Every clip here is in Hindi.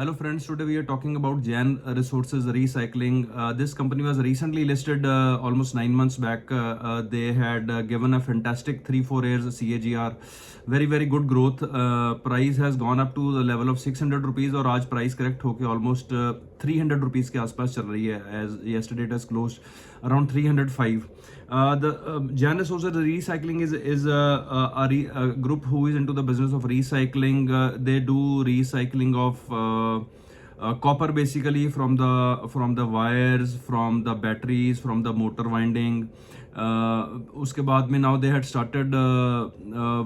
Hello friends, today we are talking about Jan Resources Recycling. This company was recently listed almost 9 months back. They had given a fantastic 3-4 years CAGR, very good growth. Price has gone up to the level of 600 rupees और आज price correct होके almost 300 rupees के आसपास चल रही है. As yesterday it has closed around 305. The Jan Resources Recycling is a group who is into the business of recycling. They do recycling of copper basically from the wires, from the batteries, from the motor winding. उसके बाद में now they had started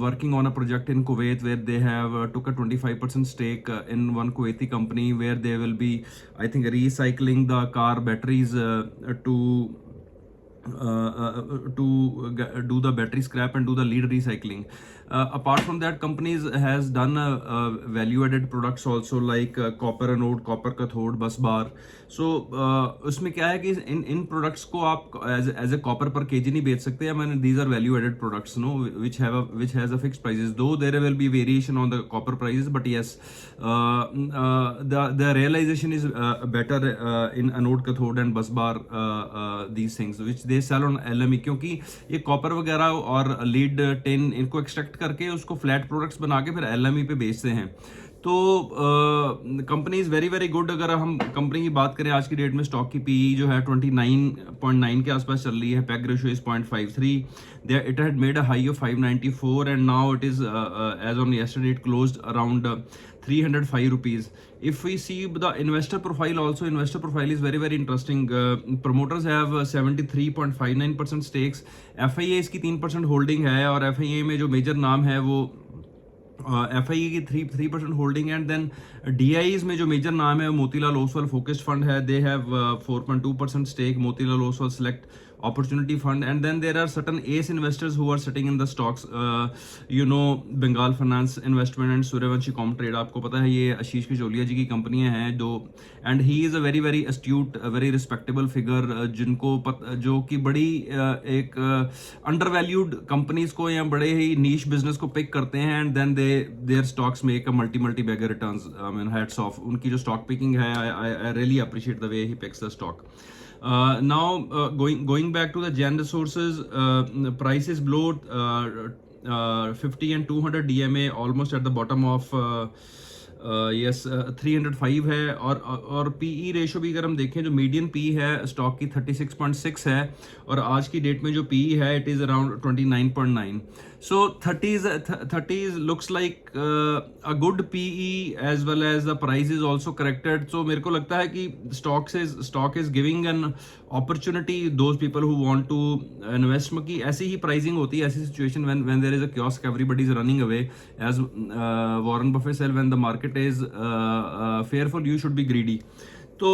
working on a project in Kuwait where they have took a 25% stake in one Kuwaiti company where they will be, I think, recycling the car batteries to do the battery scrap and do the lead recycling. Apart from that, companies has done value added products also like copper anode, copper cathode, bus bar. So उसमें क्या है कि इन products को आप as a copper per kg नहीं बेच सकते. I mean, these are value added products, no, which has a fixed prices. Though there will be variation on the copper prices, but yes, the realization is better in anode, cathode and bus bar, these things which they sell on LME. क्योंकि ये कॉपर वगैरह और लीड टिन इनको एक्सट्रैक्ट करके उसको फ्लैट प्रोडक्ट्स बना के फिर LME पे बेचते हैं. तो कंपनी इज़ वेरी गुड. अगर हम कंपनी की बात करें आज की डेट में, स्टॉक की पीई जो है 29.9 के आसपास चल रही है. PEG ratio is 0.53. It had made a high of 594 and now it is as on yesterday it closed around 305 rupees. If we see the investor profile also, investor profile is very interesting. Promoters have 73.59% stakes. FIA इसकी 3% होल्डिंग है और FIA में जो मेजर नाम है वो FIA की 3% होल्डिंग है. एंड देन DIs में जो मेजर नाम है मोतीलाल ओसवाल फोकस्ड फंड है. They have 4.2% stake. Motilal Oswal select opportunity fund, and then there are certain ace investors who are sitting in the stocks, Bengal Finance Investment and Suryavanshi Comtrade. आपको पता है ये आशीष किचोलिया जी की कंपनियां हैं जो, and he is a very astute, very respectable figure जिनको जो कि बड़ी एक undervalued companies को या बड़े ही niche business को pick करते हैं and then their stocks make a multi bagger returns. I mean, hats off. उनकी जो stock picking है, I really appreciate the way he picks the stock. Now going back to the Jan Resources, price is below 50 and 200 DMA, almost at the bottom of 305 है. और PE रेशो भी अगर हम देखें, जो मीडियन PE है स्टॉक की 36.6 है और आज की डेट में जो PE है it is around 29.9. So 30s looks like a good PE as well as the price is also corrected. So मेरे को लगता है कि stock is giving an opportunity those people who want to invest. की ऐसी ही pricing होती है, ऐसी situation when there is a kiosk, everybody is running away. As Warren Buffett said, when the market is fearful, you should be greedy. तो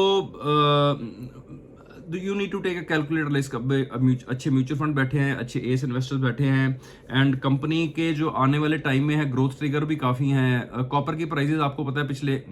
you need to take a calculator list. अच्छे म्यूचुअल फंड बैठे हैं, अच्छे एस इन्वेस्टर्स बैठे हैं एंड कंपनी के जो आने वाले टाइम में है ग्रोथ ट्रिगर भी काफ़ी हैं. कॉपर की प्राइसेस आपको पता है पिछले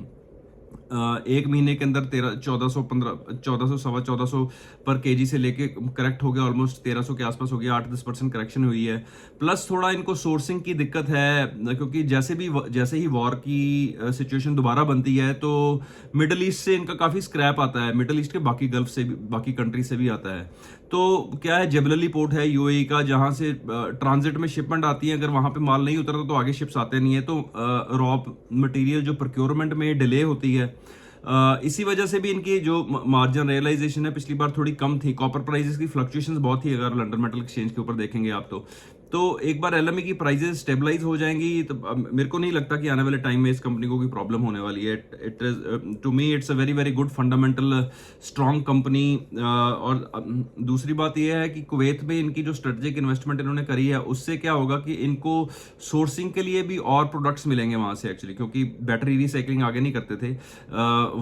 एक महीने के अंदर 1400 पर केजी से लेके करेक्ट हो गया, ऑलमोस्ट 1300 के आसपास हो गया. 8-10% करेक्शन हुई है. प्लस थोड़ा इनको सोर्सिंग की दिक्कत है क्योंकि जैसे ही वॉर की सिचुएशन दोबारा बनती है तो मिडल ईस्ट से इनका काफ़ी स्क्रैप आता है, मिडल ईस्ट के बाकी गल्फ से भी, बाकी कंट्री से भी आता है. तो क्या है, जबलली पोर्ट है UAE का, जहाँ से ट्रांजिट में शिपमेंट आती है. अगर वहाँ पे माल नहीं उतरता तो आगे शिप्स आते नहीं है. तो रॉ मटेरियल जो प्रोक्योरमेंट में डिले होती है, इसी वजह से भी इनकी जो मार्जिन रियलाइजेशन है पिछली बार थोड़ी कम थी. कॉपर प्राइसेस की फ्लक्चुएशंस बहुत थी अगर लंदन मेटल एक्सचेंज के ऊपर देखेंगे आप तो एक बार LME की प्राइसेस स्टेबलाइज हो जाएंगी तो मेरे को नहीं लगता कि आने वाले टाइम में इस कंपनी को कोई प्रॉब्लम होने वाली है. It is to me it's a very good fundamental strong company. और दूसरी बात यह है कि कुवैत में इनकी जो स्ट्रेटेजिक इन्वेस्टमेंट इन्होंने करी है उससे क्या होगा कि इनको सोर्सिंग के लिए भी और प्रोडक्ट्स मिलेंगे वहाँ से एक्चुअली, क्योंकि बैटरी रिसाइकलिंग आगे नहीं करते थे,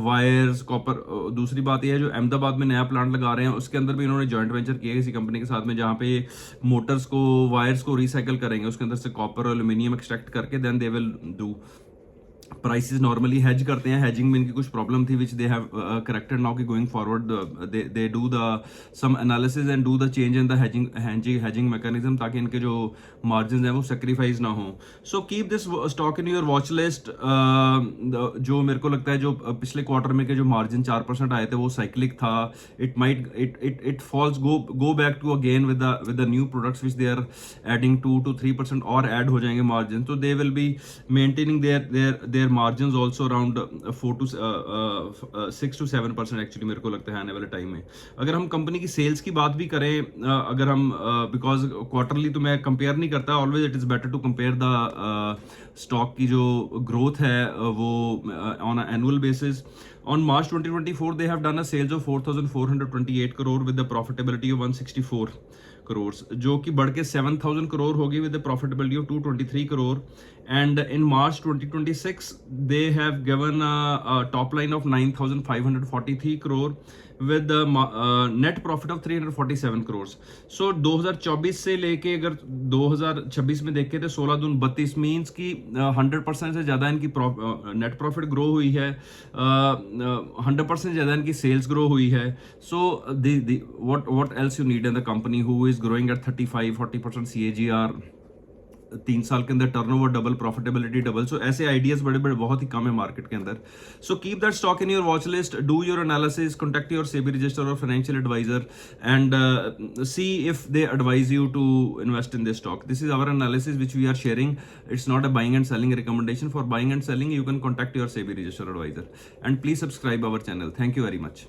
वायर्स, कॉपर. दूसरी बात यह है जो अहमदाबाद में नया प्लांट लगा रहे हैं उसके अंदर भी इन्होंने जॉइंट वेंचर किया किसी कंपनी के साथ में, जहाँ पे मोटर्स को, वायर्स को रिसाइकल करेंगे, उसके अंदर से कॉपर और एल्यूमिनियम एक्सट्रैक्ट करके then they will do. Prices normally hedge करते हैं, हेजिंग में इनकी कुछ प्रॉब्लम थी which they have corrected now कि going forward they do the some analysis and do the change in the hedging mechanism, ताकि इनके जो मार्जिन हैं वो सेक्रीफाइस ना हो। So keep this stock in your watch list. जो मेरे को लगता है जो पिछले क्वार्टर में के जो मार्जिन 4% आए थे वो साइक्लिक था। It might it falls go back to again with the new products which they are adding 2 to 3% और ऐड हो जाएंगे मार्जिन, तो they will be maintaining their margin also around 6 to 7% actually मेरे को लगता है आने वाले टाइम में। अगर हम कंपनी की सेल्स की बात भी करें, अगर हम बिकॉज क्वार्टरली तो मैं कंपेयर नहीं करता, always it is better to compare the stock की जो ग्रोथ है वो on annual basis. On March 2024, they have done a sales of 4,428 crore with the profitability of 164 crores, जो कि बढ़ के 7,000 crore होगी with the profitability of 223 crore. And in March 2026, they have given a top line of 9,543 crore with the net profit of 347 crores. So 2024 से लेके अगर 2026 में देखें तो 16 दून 32 मीन्स की 100% से ज़्यादा इनकी नेट प्रॉफिट ग्रो हुई है, 100% ज़्यादा इनकी सेल्स ग्रो हुई है। सो what else you need in the company who is growing at 35-40% CAGR, 3 साल के अंदर टर्नओवर डबल, प्रॉफिटेबिलिटी डबल। सो ऐसे आइडियाज बड़े बड़े बहुत ही कम है मार्केट के अंदर। So keep that stock in your watch list, do your analysis, contact your SEBI register और financial adviser and see if they advise you to invest in this stock. This is our analysis which we are sharing, it's not a buying and selling recommendation. For buying and selling you can contact your SEBI register adviser and please subscribe our channel. Thank you very much.